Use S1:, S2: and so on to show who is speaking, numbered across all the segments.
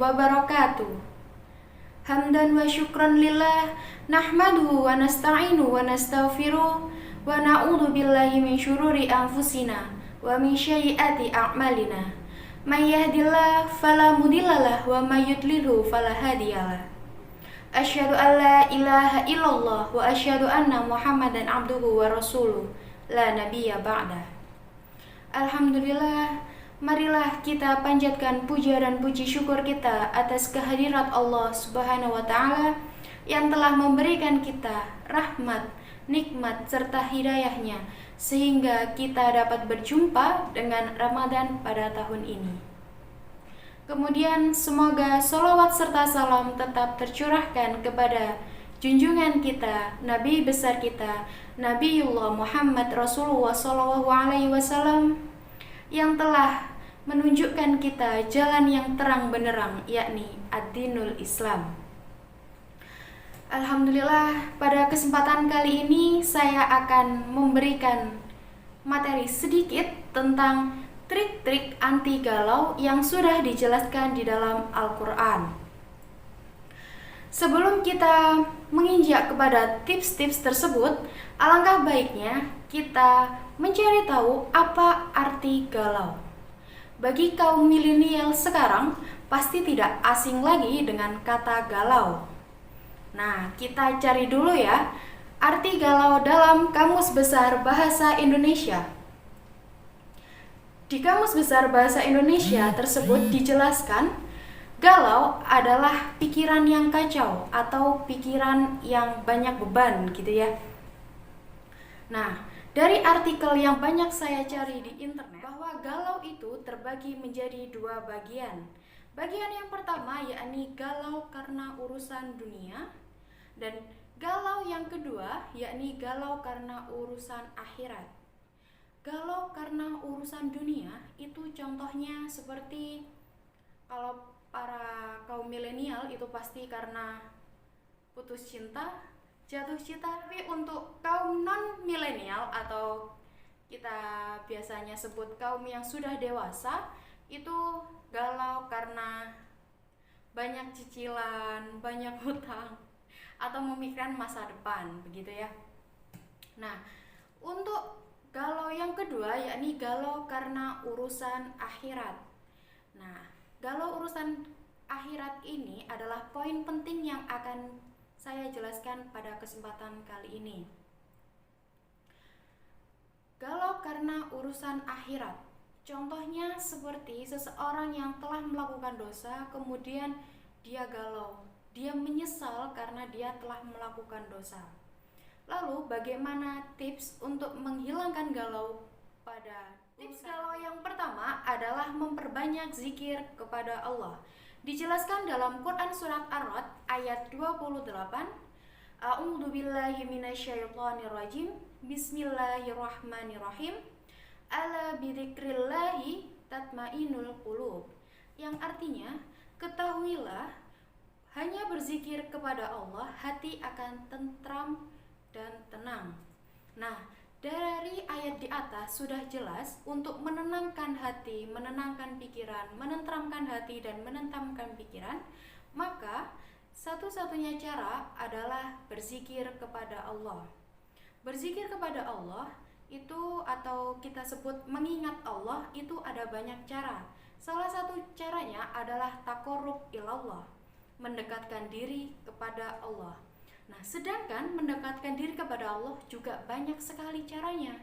S1: wabarakatuh. Hamdan wa syukran lillah, nahmaduhu wa nasta'inu wa nastaghfiruh wa na'udzu billahi min syururi anfusina wa min sayyiati a'malina. May yahdihillahu fala mudhillalah wa may yudlilhu fala hadiyalah. Asyhadu an la ilaha illallah wa asyhadu anna Muhammadan abduhu wa rasuluh la nabiyya ba'dah. Alhamdulillah, marilah kita panjatkan puja dan puji syukur kita atas kehadirat Allah Subhanahu wa Ta'ala yang telah memberikan kita rahmat, nikmat, serta hidayahnya sehingga kita dapat berjumpa dengan Ramadan pada tahun ini. Kemudian semoga sholawat serta salam tetap tercurahkan kepada junjungan kita, Nabi besar kita, Nabiullah Muhammad Rasulullah SAW, yang telah menunjukkan kita jalan yang terang benderang, yakni ad-dinul Islam. Alhamdulillah, pada kesempatan kali ini saya akan memberikan materi sedikit tentang trik-trik anti galau yang sudah dijelaskan di dalam Al-Quran. Sebelum kita menginjak kepada tips-tips tersebut, alangkah baiknya kita mencari tahu apa arti galau. Bagi kaum milenial sekarang, pasti tidak asing lagi dengan kata galau. Nah, kita cari dulu ya, arti galau dalam Kamus Besar Bahasa Indonesia. Di Kamus Besar Bahasa Indonesia tersebut dijelaskan, galau adalah pikiran yang kacau atau pikiran yang banyak beban gitu ya. Nah, dari artikel yang banyak saya cari di internet, bahwa galau itu terbagi menjadi dua bagian. Bagian yang pertama yakni galau karena urusan dunia, dan galau yang kedua yakni galau karena urusan akhirat. Galau karena urusan dunia itu contohnya seperti kalau para kaum milenial itu pasti karena putus cinta, jatuh cinta. Tapi untuk kaum non milenial atau kita biasanya sebut kaum yang sudah dewasa, itu galau karena banyak cicilan, banyak hutang, atau memikirkan masa depan, begitu ya. Nah, untuk galau yang kedua yakni galau karena urusan akhirat. Nah, galau urusan akhirat ini adalah poin penting yang akan saya jelaskan pada kesempatan kali ini. Galau karena urusan akhirat. Contohnya seperti seseorang yang telah melakukan dosa, kemudian dia galau. Dia menyesal karena dia telah melakukan dosa. Lalu bagaimana tips untuk menghilangkan galau pada tips galau yang pertama adalah memperbanyak zikir kepada Allah. Dijelaskan dalam Quran surat Ar-Ra'd ayat 28. A'udzubillahi minasyaitonirrajim. Bismillahirrahmanirrahim. Ala bidzikrillahi tatmainul qulub. Yang artinya, ketahuilah hanya berzikir kepada Allah hati akan tentram dan tenang. Nah, dari ayat di atas sudah jelas untuk menenangkan hati, menenangkan pikiran, menenteramkan hati dan menenteramkan pikiran, maka satu-satunya cara adalah berzikir kepada Allah. Berzikir kepada Allah itu atau kita sebut mengingat Allah itu ada banyak cara. Salah satu caranya adalah taqarrub ilallah, mendekatkan diri kepada Allah. Nah, sedangkan mendekatkan diri kepada Allah juga banyak sekali caranya.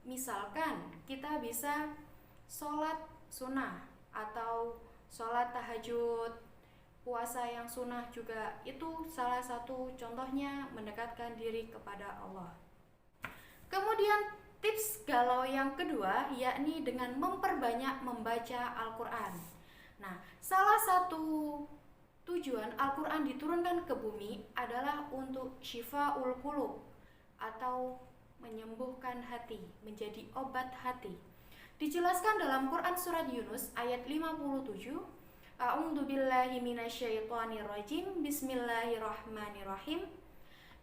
S1: Misalkan kita bisa sholat sunnah atau sholat tahajud, puasa yang sunnah juga itu salah satu contohnya mendekatkan diri kepada Allah. Kemudian tips galau yang kedua yakni dengan memperbanyak membaca Al-Quran. Nah, salah satu tujuan Al-Quran diturunkan ke bumi adalah untuk syifa'ul qulub atau menyembuhkan hati, menjadi obat hati. Dijelaskan dalam Quran surat Yunus ayat 57. A'udzubillahi minasyaitonirrajim. Bismillahirrahmanirrahim.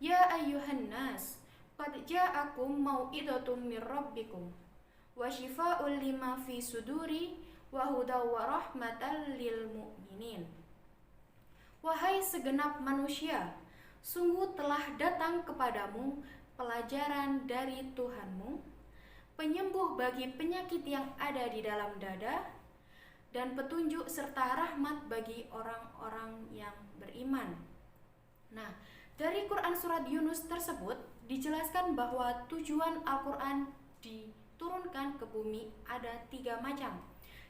S1: Ya ayyuhan nas, qad ja'akum mau'idatum mir rabbikum wa syifa'ul lima fi suduri wa hudaw wa rahmatan lil mu'minin. Wahai segenap manusia, sungguh telah datang kepadamu pelajaran dari Tuhanmu, penyembuh bagi penyakit yang ada di dalam dada, dan petunjuk serta rahmat bagi orang-orang yang beriman. Nah, dari Quran surat Yunus tersebut dijelaskan bahwa tujuan Al-Quran diturunkan ke bumi ada 3 macam.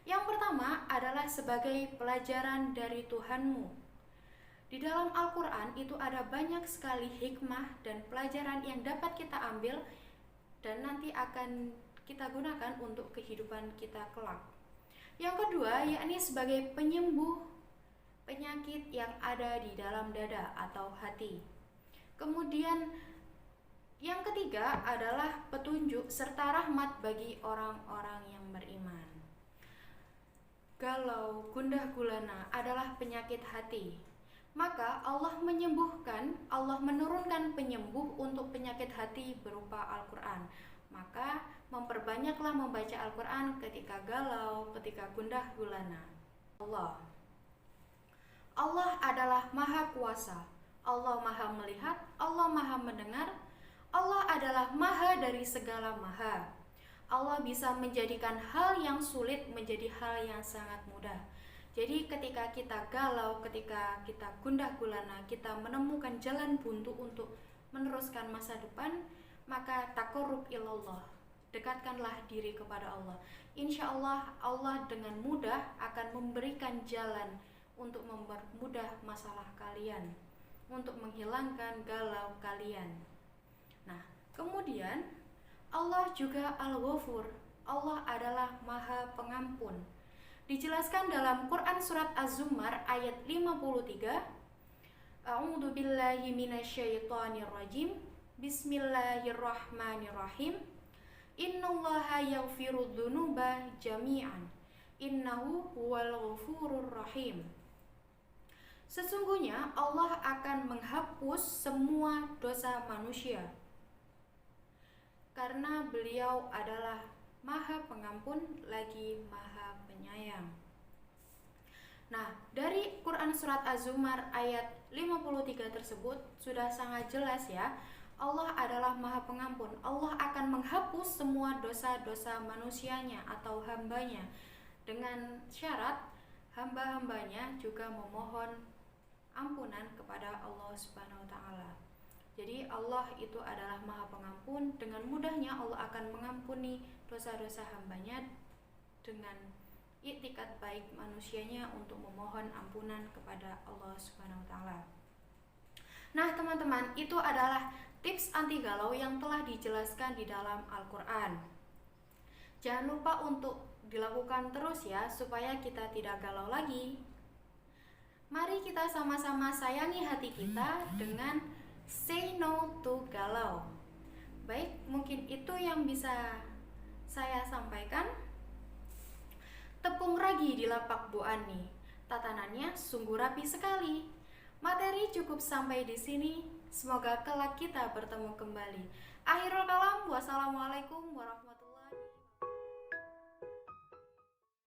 S1: Yang pertama adalah sebagai pelajaran dari Tuhanmu. Di dalam Al-Quran itu ada banyak sekali hikmah dan pelajaran yang dapat kita ambil dan nanti akan kita gunakan untuk kehidupan kita kelak. Yang kedua yakni sebagai penyembuh penyakit yang ada di dalam dada atau hati. Kemudian yang ketiga adalah petunjuk serta rahmat bagi orang-orang yang beriman. Galau, gundah gulana adalah penyakit hati. Maka Allah menyembuhkan, Allah menurunkan penyembuh untuk penyakit hati berupa Al-Quran. Maka memperbanyaklah membaca Al-Quran ketika galau, ketika gundah gulana. Allah adalah Maha Kuasa, Allah Maha Melihat, Allah Maha Mendengar, Allah adalah Maha dari segala maha. Allah bisa menjadikan hal yang sulit menjadi hal yang sangat mudah. Jadi ketika kita galau, ketika kita gundah gulana, kita menemukan jalan buntu untuk meneruskan masa depan, maka taqarrub ilallah, dekatkanlah diri kepada Allah. Insya Allah, Allah dengan mudah akan memberikan jalan untuk mempermudah masalah kalian, untuk menghilangkan galau kalian. Nah, kemudian Allah juga Al-Ghafur, Allah adalah Maha Pengampun. Dijelaskan dalam Quran surat Az-Zumar ayat 53. A'udzu billahi minasyaitonir rajim. Bismillahirrahmanirrahim. Innallaha yaghfirudz dzunuba jami'an. Innahu huwal ghafurur rahim. Sesungguhnya Allah akan menghapus semua dosa manusia karena Beliau adalah Maha Pengampun lagi Maha Penyayang. Nah, dari Quran surat Az-Zumar ayat 53 tersebut sudah sangat jelas ya. Allah adalah Maha Pengampun. Allah akan menghapus semua dosa-dosa manusianya atau hambanya, dengan syarat hamba-hambanya juga memohon ampunan kepada Allah Subhanahu wa taala. Jadi Allah itu adalah Maha Pengampun, dengan mudahnya Allah akan mengampuni dosa-dosa hambanya dengan iktikad baik manusianya untuk memohon ampunan kepada Allah Subhanahu wa taala. Nah, teman-teman, itu adalah tips anti galau yang telah dijelaskan di dalam Al-Qur'an. Jangan lupa untuk dilakukan terus ya, supaya kita tidak galau lagi. Mari kita sama-sama sayangi hati kita dengan say no to galau. Baik, mungkin itu yang bisa saya sampaikan. Tepung ragi di lapak Bu Ani, tatanannya sungguh rapi sekali. Materi cukup sampai di sini. Semoga kelak kita bertemu kembali. Akhirul kalam, wassalamualaikum warahmatullahi wabarakatuh.